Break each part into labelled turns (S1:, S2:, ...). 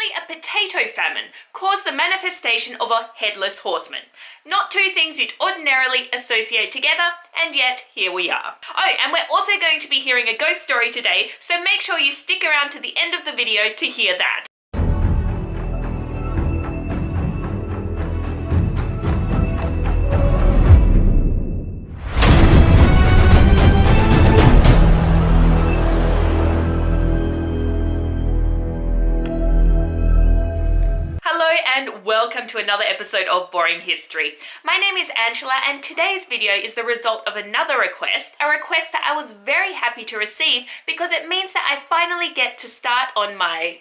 S1: apparently a potato famine caused the manifestation of a headless horseman. Not two things you'd ordinarily associate together, and yet here we are. Oh, and we're also going to be hearing a ghost story today, so make sure you stick around to the end of the video to hear that. And welcome to another episode of Boring History. My name is Angela, and today's video is the result of another request, a request that I was very happy to receive because it means that I finally get to start on my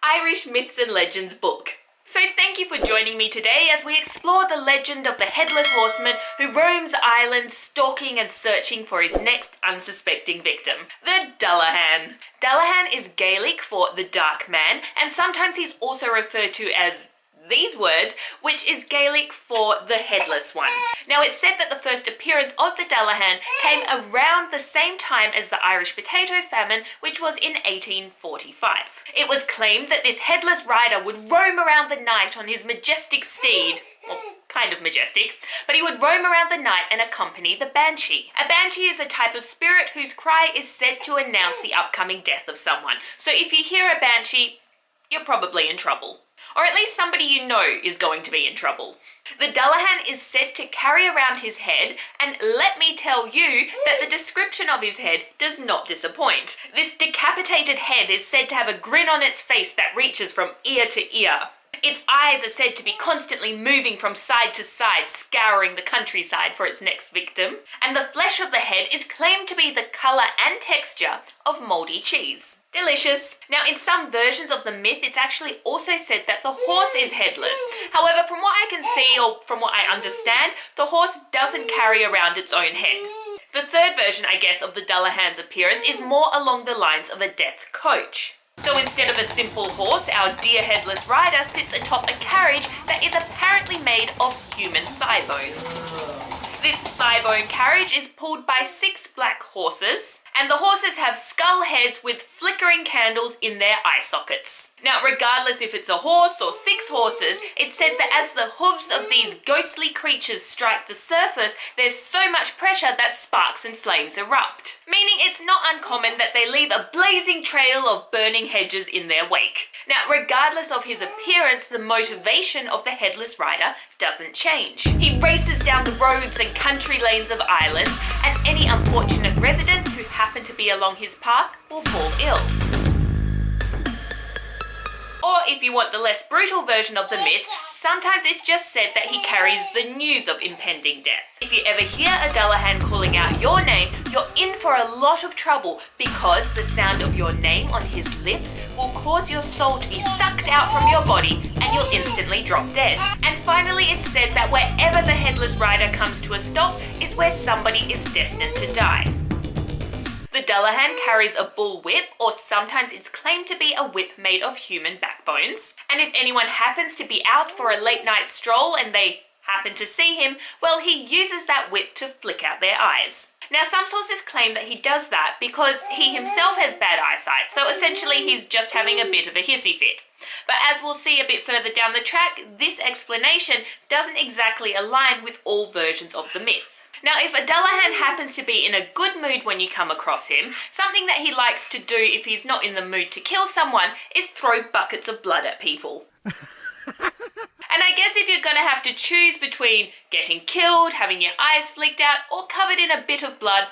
S1: Irish Myths and Legends book. So thank you for joining me today as we explore the legend of the Headless Horseman who roams Ireland stalking and searching for his next unsuspecting victim, the Dullahan. Dullahan is Gaelic for the Dark Man, and sometimes he's also referred to as these words, which is Gaelic for the Headless One. Now, it's said that the first appearance of the Dullahan came around the same time as the Irish potato famine, which was in 1845. It was claimed that this headless rider would roam around the night on his majestic steed, well, kind of majestic, but he would roam around the night and accompany the banshee. A banshee is a type of spirit whose cry is said to announce the upcoming death of someone. So if you hear a banshee, you're probably in trouble. Or at least somebody you know is going to be in trouble. The Dullahan is said to carry around his head, and let me tell you that the description of his head does not disappoint. This decapitated head is said to have a grin on its face that reaches from ear to ear. Its eyes are said to be constantly moving from side to side, scouring the countryside for its next victim. And the flesh of the head is claimed to be the colour and texture of mouldy cheese. Delicious. Now, in some versions of the myth, it's actually also said that the horse is headless. However, from what I can see, or from what I understand, the horse doesn't carry around its own head. The third version, I guess, of the Dullahan's appearance is more along the lines of a death coach. So instead of a simple horse, our dear headless rider sits atop a carriage that is apparently made of human thigh bones. This thigh bone carriage is pulled by 6 black horses, and the horses have skull heads with flickering candles in their eye sockets. Now, regardless if it's a horse or 6 horses, it's said that as the hooves of these ghostly creatures strike the surface, there's so much pressure that sparks and flames erupt. Meaning it's not uncommon that they leave a blazing trail of burning hedges in their wake. Now, regardless of his appearance, the motivation of the headless rider doesn't change. He races down the roads and country lanes of Ireland, and any unfortunate residents who happen to be along his path will fall ill. Or if you want the less brutal version of the myth, sometimes it's just said that he carries the news of impending death. If you ever hear a Dullahan calling out your name, you're in for a lot of trouble because the sound of your name on his lips will cause your soul to be sucked out from your body and you'll instantly drop dead. And finally, it's said that wherever the headless rider comes to a stop is where somebody is destined to die. The Dullahan carries a bull whip, or sometimes it's claimed to be a whip made of human backbones. And if anyone happens to be out for a late night stroll and they happen to see him, well, he uses that whip to flick out their eyes. Now, some sources claim that he does that because he himself has bad eyesight, so essentially he's just having a bit of a hissy fit. But as we'll see a bit further down the track, this explanation doesn't exactly align with all versions of the myth. Now, if a Dullahan happens to be in a good mood when you come across him, something that he likes to do if he's not in the mood to kill someone is throw buckets of blood at people. And I guess if you're going to have to choose between getting killed, having your eyes flicked out, or covered in a bit of blood,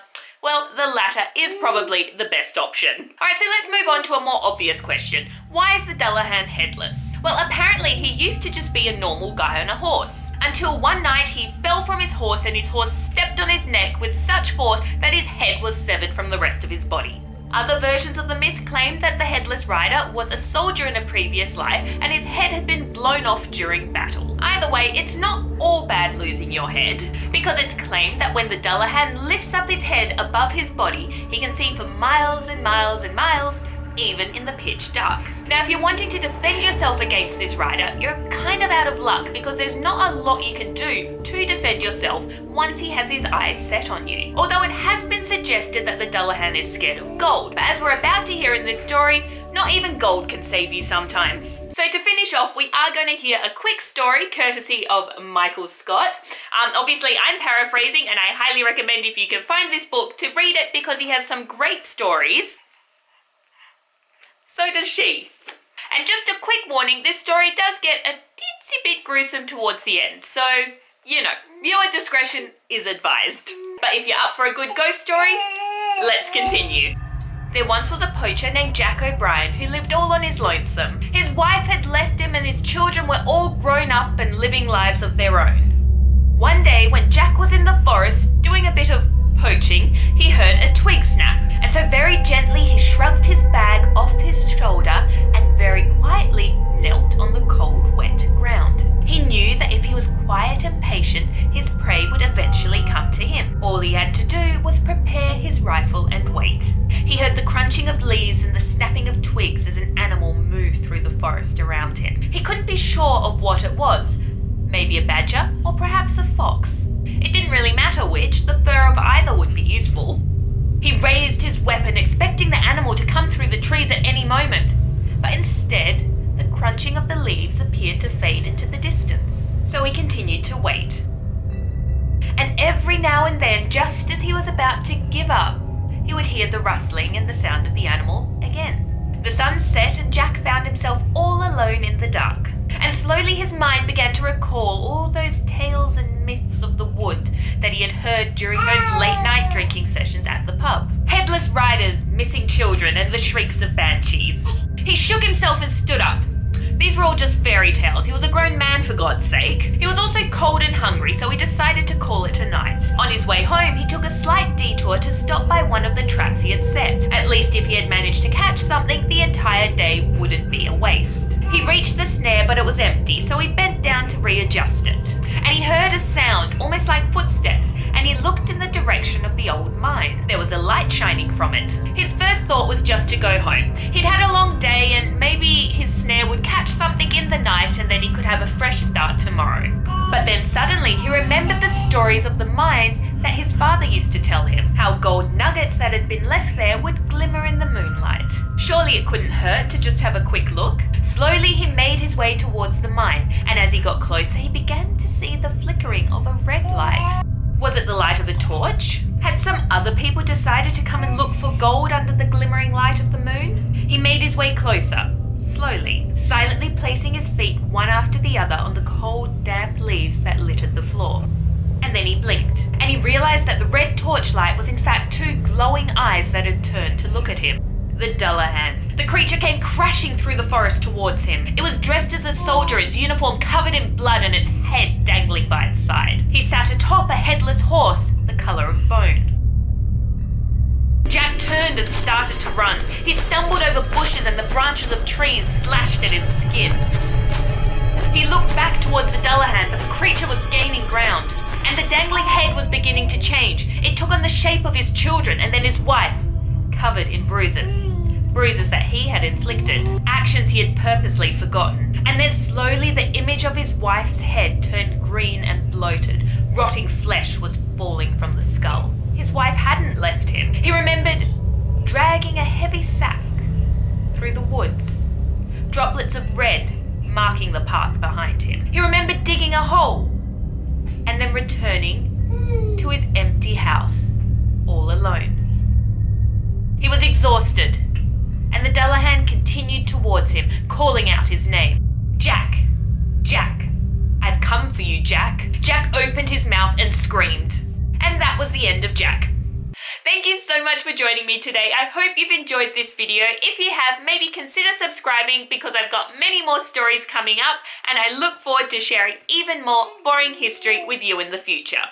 S1: well, the latter is probably the best option. Alright, so let's move on to a more obvious question. Why is the Dullahan headless? Well, apparently he used to just be a normal guy on a horse. Until one night he fell from his horse and his horse stepped on his neck with such force that his head was severed from the rest of his body. Other versions of the myth claim that the headless rider was a soldier in a previous life and his head had been blown off during battle. Either way, it's not all bad losing your head, because it's claimed that when the Dullahan lifts up his head above his body, he can see for miles and miles and miles, even in the pitch dark. Now, if you're wanting to defend yourself against this rider, you're kind of out of luck because there's not a lot you can do to defend yourself once he has his eyes set on you. Although it has been suggested that the Dullahan is scared of gold, but as we're about to hear in this story, Not even gold can save you sometimes. So to finish off, we are going to hear a quick story courtesy of Michael Scott. Obviously, I'm paraphrasing, and I highly recommend, if you can find this book, to read it because he has some great stories. So does she. And just a quick warning, this story does get a teensy bit gruesome towards the end, so, you know, viewer discretion is advised. But if you're up for a good ghost story, let's continue. There once was a poacher named Jack O'Brien who lived all on his lonesome. His wife had left him and his children were all grown up and living lives of their own. One day, when Jack was in the forest doing a bit of poaching, he heard a twig snap, and so very gently he shrugged his bag off his shoulder and very quietly knelt on the cold, wet ground. He knew that if he was quiet and patient, his prey would eventually come to him. All he had to do was prepare his rifle and wait. He heard the crunching of leaves and the snapping of twigs as an animal moved through the forest around him. He couldn't be sure of what it was. Maybe a badger, or perhaps a fox. It didn't really matter which, the fur of either would be useful. He raised his weapon, expecting the animal to come through the trees at any moment. But instead, the crunching of the leaves appeared to fade into the distance. So he continued to wait. And every now and then, just as he was about to give up, he would hear the rustling and the sound of the animal again. The sun set and Jack found himself all alone in the dark. And slowly his mind began to recall all those tales and myths of the wood that he had heard during those late-night drinking sessions at the pub. Headless riders, missing children, and the shrieks of banshees. He shook himself and stood up. These were all just fairy tales. He was a grown man, for God's sake. He was also cold and hungry, so he decided to call it a night. On his way home, he took a slight detour to stop by one of the traps he had set. At least if he had managed to catch something, the entire day wouldn't be a waste. He reached the snare, but it was empty, so he bent down to readjust it. And he heard a sound, almost like footsteps, and he looked in the direction of the old mine. There was a light shining from it. His first thought was just to go home. He'd had a long day, and maybe his snare would catch something in the night, and then he could have a fresh start tomorrow. But then suddenly he remembered the stories of the mine that his father used to tell him, how gold nuggets that had been left there would glimmer in the moonlight. Surely it couldn't hurt to just have a quick look. Slowly he made his way towards the mine, and as he got closer he began to see the flickering of a red light. Was it the light of a torch? Had some other people decided to come and look for gold under the glimmering light of the moon? He made his way closer, slowly, silently placing his feet one after the other on the cold, damp leaves that littered the floor. And then he blinked, and he realized that the red torchlight was in fact two glowing eyes that had turned to look at him. The Dullahan. The creature came crashing through the forest towards him. It was dressed as a soldier, its uniform covered in blood and its head dangling by its side. He sat atop a headless horse, the color of bone. Jack turned and started to run. He stumbled over bushes and the branches of trees slashed at his skin. He looked back towards the Dullahan, but the creature was gaining ground, and the dangling head was beginning to change. It took on the shape of his children and then his wife, covered in bruises. Bruises that he had inflicted, actions he had purposely forgotten. And then slowly the image of his wife's head turned green and bloated. Rotting flesh was falling from the skull. His wife hadn't left him. He remembered dragging a heavy sack through the woods, droplets of red marking the path behind him. He remembered digging a hole and then returning to his empty house, all alone. He was exhausted, and the Dullahan continued towards him, calling out his name. Jack! Jack! I've come for you, Jack! Jack opened his mouth and screamed. And that was the end of Jack. Thank you so much for joining me today. I hope you've enjoyed this video. If you have, maybe consider subscribing because I've got many more stories coming up, and I look forward to sharing even more boring history with you in the future.